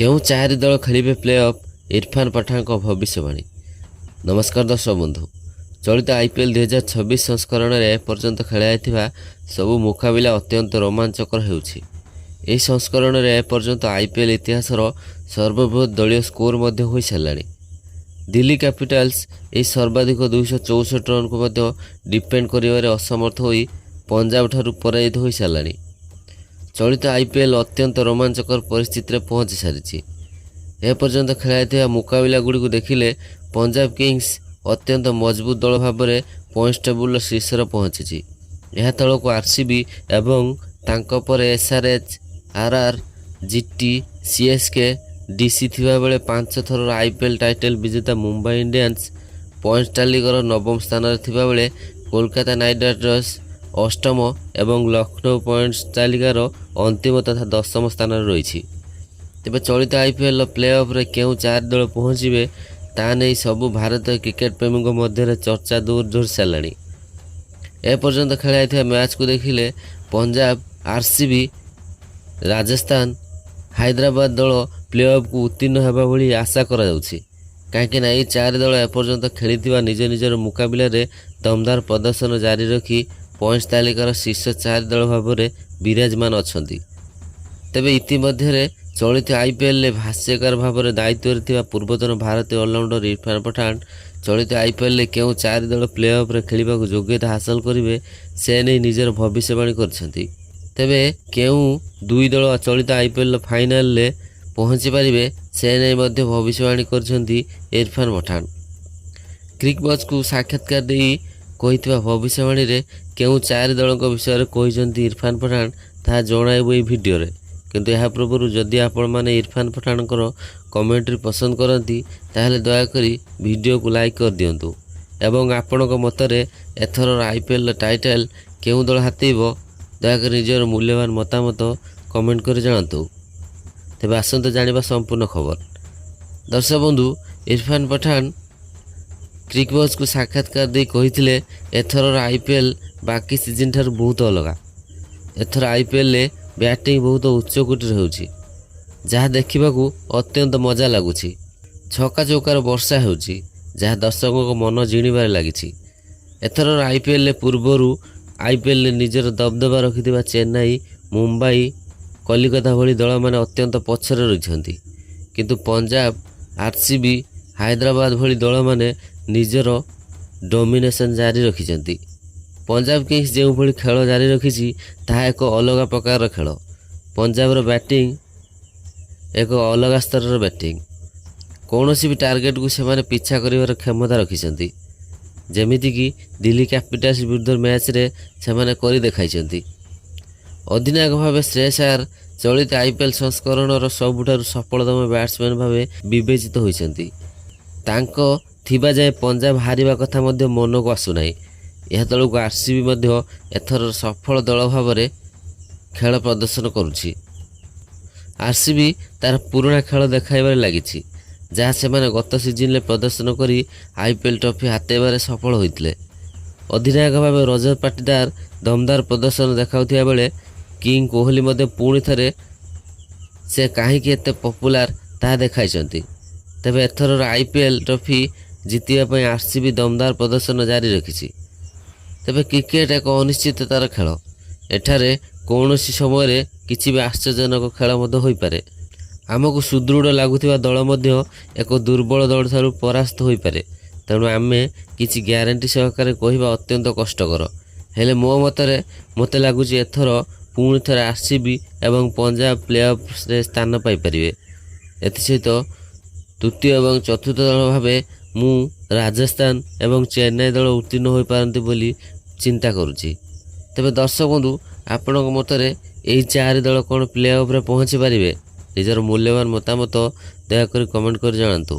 କେଉଁ ଚାରି ଦଳ ଖେଳିବେ ପ୍ଲେ ଅଫ୍ ଇରଫାନ ପଠାନଙ୍କ ଭବିଷ୍ୟବାଣୀ। ନମସ୍କାର ଦର୍ଶକ ବନ୍ଧୁ, ଚଳିତ IPL 2026 ସଂସ୍କରଣରେ ଏପର୍ଯ୍ୟନ୍ତ ଖେଳାଯାଇଥିବା ସବୁ ମୁକାବିଲା ଅତ୍ୟନ୍ତ ରୋମାଞ୍ଚକର ହେଉଛି। ଏହି ସଂସ୍କରଣରେ ଏପର୍ଯ୍ୟନ୍ତ IPL ଇତିହାସର ସର୍ବବୃହତ ଦଳୀୟ ସ୍କୋର ମଧ୍ୟ ହୋଇସାରିଲାଣି। ଦିଲ୍ଲୀ କ୍ୟାପିଟାଲ୍ସ ଏହି ସର୍ବାଧିକ 264 ରନ୍କୁ ମଧ୍ୟ ଡିଫେଣ୍ଡ କରିବାରେ ଅସମର୍ଥ ହୋଇ ପଞ୍ଜାବଠାରୁ ପରାଜିତ ହୋଇସାରିଲାଣି। ଚଳିତ IPL ଅତ୍ୟନ୍ତ ରୋମାଞ୍ଚକର ପରିସ୍ଥିତିରେ ପହଞ୍ଚି ସାରିଛି। ଏପର୍ଯ୍ୟନ୍ତ ଖେଳାଯାଇଥିବା ମୁକାବିଲା ଗୁଡ଼ିକୁ ଦେଖିଲେ ପଞ୍ଜାବ କିଙ୍ଗସ୍ ଅତ୍ୟନ୍ତ ମଜବୁତ ଦଳ ଭାବରେ ପଏଣ୍ଟସ୍ ଟେବୁଲର ଶୀର୍ଷରେ ପହଞ୍ଚିଛି। ଏହା ତଳକୁ RCB ଏବଂ ତାଙ୍କ ପରେ SRH, RR, GT, CSK, DC ଥିବାବେଳେ 5 ଥରର IPL ଟାଇଟଲ ବିଜେତା ମୁମ୍ବାଇ ଇଣ୍ଡିଆନ୍ସ ପଏଣ୍ଟସ୍ ତାଲିକାର ନବମ ସ୍ଥାନରେ ଥିବାବେଳେ କୋଲକାତା ନାଇଟ୍ ରାଇଡର୍ସ ଅଷ୍ଟମ ଏବଂ ଲକ୍ଷ୍ନୌ ପଏଣ୍ଟସ୍ ତାଲିକାର ଅନ୍ତିମ ତଥା ଦଶମ ସ୍ଥାନରେ ରହିଛି। ତେବେ ଚଳିତ IPLର ପ୍ଲେ ଅଫ୍ରେ କେଉଁ ଚାରି ଦଳ ପହଞ୍ଚିବେ ତାହା ନେଇ ସବୁ ଭାରତୀୟ କ୍ରିକେଟ ପ୍ରେମୀଙ୍କ ମଧ୍ୟରେ ଚର୍ଚ୍ଚା ଜୋର ଧରିସାରିଲାଣି। ଏପର୍ଯ୍ୟନ୍ତ ଖେଳାଯାଇଥିବା ମ୍ୟାଚ୍କୁ ଦେଖିଲେ ପଞ୍ଜାବ, RCB, ରାଜସ୍ଥାନ, ହାଇଦ୍ରାବାଦ ଦଳ ପ୍ଲେ ଅଫ୍କୁ ଉତ୍ତୀର୍ଣ୍ଣ ହେବା ଭଳି ଆଶା କରାଯାଉଛି। କାହିଁକିନା ଏହି ଚାରି ଦଳ ଏପର୍ଯ୍ୟନ୍ତ ଖେଳିଥିବା ନିଜ ନିଜର ମୁକାବିଲାରେ ଦମଦାର ପ୍ରଦର୍ଶନ ଜାରି ରଖି ପଏଣ୍ଟସ୍ ତାଲିକାର ଶୀର୍ଷ ଚାରି ଦଳ ଭାବରେ ବିରାଜମାନ ଅଛନ୍ତି। ତେବେ ଇତିମଧ୍ୟରେ ଚଳିତ IPLରେ ଭାଷ୍ୟକାର ଭାବରେ ଦାୟିତ୍ୱରେ ଥିବା ପୂର୍ବତନ ଭାରତୀୟ ଅଲରାଉଣ୍ଡର ଇରଫାନ ପଠାନ ଚଳିତ IPLରେ କେଉଁ ଚାରି ଦଳ ପ୍ଲେ ଅଫ୍ରେ ଖେଳିବାକୁ ଯୋଗ୍ୟତା ହାସଲ କରିବେ ସେ ନେଇ ନିଜର ଭବିଷ୍ୟବାଣୀ କରିଛନ୍ତି। ତେବେ କେଉଁ ଦୁଇ ଦଳ ଚଳିତ IPLର ଫାଇନାଲରେ ପହଞ୍ଚି ପାରିବେ ସେ ନେଇ ମଧ୍ୟ ଭବିଷ୍ୟବାଣୀ କରିଛନ୍ତି ଇରଫାନ ପଠାନ। କ୍ରିକବଜ୍କୁ ସାକ୍ଷାତକାର ଦେଇ କହିଥିବା ଭବିଷ୍ୟବାଣୀରେ କେଉଁ ଚାରି ଦଳଙ୍କ ବିଷୟରେ କହିଛନ୍ତି ଇରଫାନ ପଠାନ ତାହା ଜଣାଇବୁ ଏହି ଭିଡ଼ିଓରେ। କିନ୍ତୁ ଏହା ପୂର୍ବରୁ ଯଦି ଆପଣମାନେ ଇରଫାନ ପଠାନଙ୍କର କମେଣ୍ଟ୍ରି ପସନ୍ଦ କରନ୍ତି ତାହେଲେ ଦୟାକରି ଭିଡ଼ିଓକୁ ଲାଇକ୍ କରିଦିଅନ୍ତୁ ଏବଂ ଆପଣଙ୍କ ମତରେ ଏଥରର IPLର ଟାଇଟଲ କେଉଁ ଦଳ ହାତେଇବ ଦୟାକରି ନିଜର ମୂଲ୍ୟବାନ ମତାମତ କମେଣ୍ଟ କରି ଜଣାନ୍ତୁ। ତେବେ ଆସନ୍ତୁ ଜାଣିବା ସମ୍ପୂର୍ଣ୍ଣ ଖବର। ଦର୍ଶକ ବନ୍ଧୁ, ଇରଫାନ ପଠାନ କ୍ରିକବଜ୍କୁ ସାକ୍ଷାତକାର ଦେଇ କହିଥିଲେ ଏଥରର IPL ବାକି ସିଜିନ୍ ଠାରୁ ବହୁତ ଅଲଗା। ଏଥର IPLରେ ବ୍ୟାଟିଂ ବହୁତ ଉଚ୍ଚକୋଟୀର ହେଉଛି, ଯାହା ଦେଖିବାକୁ ଅତ୍ୟନ୍ତ ମଜା ଲାଗୁଛି। ଛକା ଚୌକାର ବର୍ଷା ହେଉଛି, ଯାହା ଦର୍ଶକଙ୍କ ମନ ଜିଣିବାରେ ଲାଗିଛି। ଏଥରର IPLରେ ପୂର୍ବରୁ IPLରେ ନିଜର ଦବଦବା ରଖିଥିବା ଚେନ୍ନାଇ, ମୁମ୍ବାଇ, କଲିକତା ଭଳି ଦଳମାନେ ଅତ୍ୟନ୍ତ ପଛରେ ରହିଛନ୍ତି। କିନ୍ତୁ ପଞ୍ଜାବ, RCB, ହାଇଦ୍ରାବାଦ ଭଳି ଦଳମାନେ ନିଜର ଡୋମିନେସନ୍ ଜାରି ରଖିଛନ୍ତି। ପଞ୍ଜାବ କିଙ୍ଗସ୍ ଯେଉଁଭଳି ଖେଳ ଜାରି ରଖିଛି ତାହା ଏକ ଅଲଗା ପ୍ରକାରର ଖେଳ। ପଞ୍ଜାବର ବ୍ୟାଟିଂ ଏକ ଅଲଗା ସ୍ତରର ବ୍ୟାଟିଂ। କୌଣସି ବି ଟାର୍ଗେଟକୁ ସେମାନେ ପିଛା କରିବାର କ୍ଷମତା ରଖିଛନ୍ତି, ଯେମିତିକି ଦିଲ୍ଲୀ କ୍ୟାପିଟାଲ୍ସ ବିରୁଦ୍ଧ ମ୍ୟାଚ୍ରେ ସେମାନେ କରି ଦେଖାଇଛନ୍ତି। ଅଧିନାୟକ ଭାବେ ଶ୍ରେୟସ ଆୟାର ଚଳିତ IPL ସଂସ୍କରଣର ସବୁଠାରୁ ସଫଳତମ ବ୍ୟାଟ୍ସମ୍ୟାନ୍ ଭାବେ ବିବେଚିତ ହୋଇଛନ୍ତି। ତାଙ୍କ ଥିବା ଯାଏଁ ପଞ୍ଜାବ ହାରିବା କଥା ମଧ୍ୟ ମନକୁ ଆସୁନାହିଁ। ଏହା ତଳକୁ RCB ମଧ୍ୟ ଏଥର ସଫଳ ଦଳ ଭାବରେ ଖେଳ ପ୍ରଦର୍ଶନ କରୁଛି। RCB ତାର ପୁରୁଣା ଖେଳ ଦେଖାଇବାରେ ଲାଗିଛି, ଯାହା ସେମାନେ ଗତ ସିଜିନ୍ରେ ପ୍ରଦର୍ଶନ କରି IPL ଟ୍ରଫି ହାତେଇବାରେ ସଫଳ ହୋଇଥିଲେ। ଅଧିନାୟକ ଭାବେ ରଜତ ପାଟିଦାର ଦମଦାର ପ୍ରଦର୍ଶନ ଦେଖାଉଥିବା ବେଳେ କିଙ୍ଗ କୋହଲି ମଧ୍ୟ ପୁଣି ଥରେ ସେ କାହିଁକି ଏତେ ପପୁଲାର ତାହା ଦେଖାଇଛନ୍ତି। ତେବେ ଏଥରର IPL ଟ୍ରଫି ଜିତିବା ପାଇଁ RCB ଦମଦାର ପ୍ରଦର୍ଶନ ଜାରି ରଖିଛି। ତେବେ କ୍ରିକେଟ ଏକ ଅନିଶ୍ଚିତତାର ଖେଳ। ଏଠାରେ କୌଣସି ସମୟରେ କିଛି ବି ଆଶ୍ଚର୍ଯ୍ୟଜନକ ଖେଳ ମଧ୍ୟ ହୋଇପାରେ। ଆମକୁ ସୁଦୃଢ଼ ଲାଗୁଥିବା ଦଳ ମଧ୍ୟ ଏକ ଦୁର୍ବଳ ଦଳଠାରୁ ପରାସ୍ତ ହୋଇପାରେ। ତେଣୁ ଆମେ କିଛି ଗ୍ୟାରେଣ୍ଟି ସହକାରେ କହିବା ଅତ୍ୟନ୍ତ କଷ୍ଟକର। ହେଲେ ମୋ ମତରେ ମୋତେ ଲାଗୁଛି ଏଥର ପୁଣି ଥରେ RCB ଏବଂ ପଞ୍ଜାବ ପ୍ଲେ ଅଫ୍ରେ ସ୍ଥାନ ପାଇପାରିବେ। ଏଥିସହିତ ତୃତୀୟ ଏବଂ ଚତୁର୍ଥ ଦଳ ଭାବେ ମୁଁ ରାଜସ୍ଥାନ ଏବଂ ଚେନ୍ନାଇ ଦଳ ଉତ୍ତୀର୍ଣ୍ଣ ହୋଇପାରନ୍ତି ବୋଲି ଚିନ୍ତା କରୁଛି। ତେବେ ଦର୍ଶକ ବନ୍ଧୁ, ଆପଣଙ୍କ ମତରେ ଏହି ଚାରି ଦଳ କ'ଣ ପ୍ଲେ ଅଫ୍ରେ ପହଞ୍ଚି ପାରିବେ? ନିଜର ମୂଲ୍ୟବାନ ମତାମତ ଦୟାକରି କମେଣ୍ଟ କରି ଜଣାନ୍ତୁ।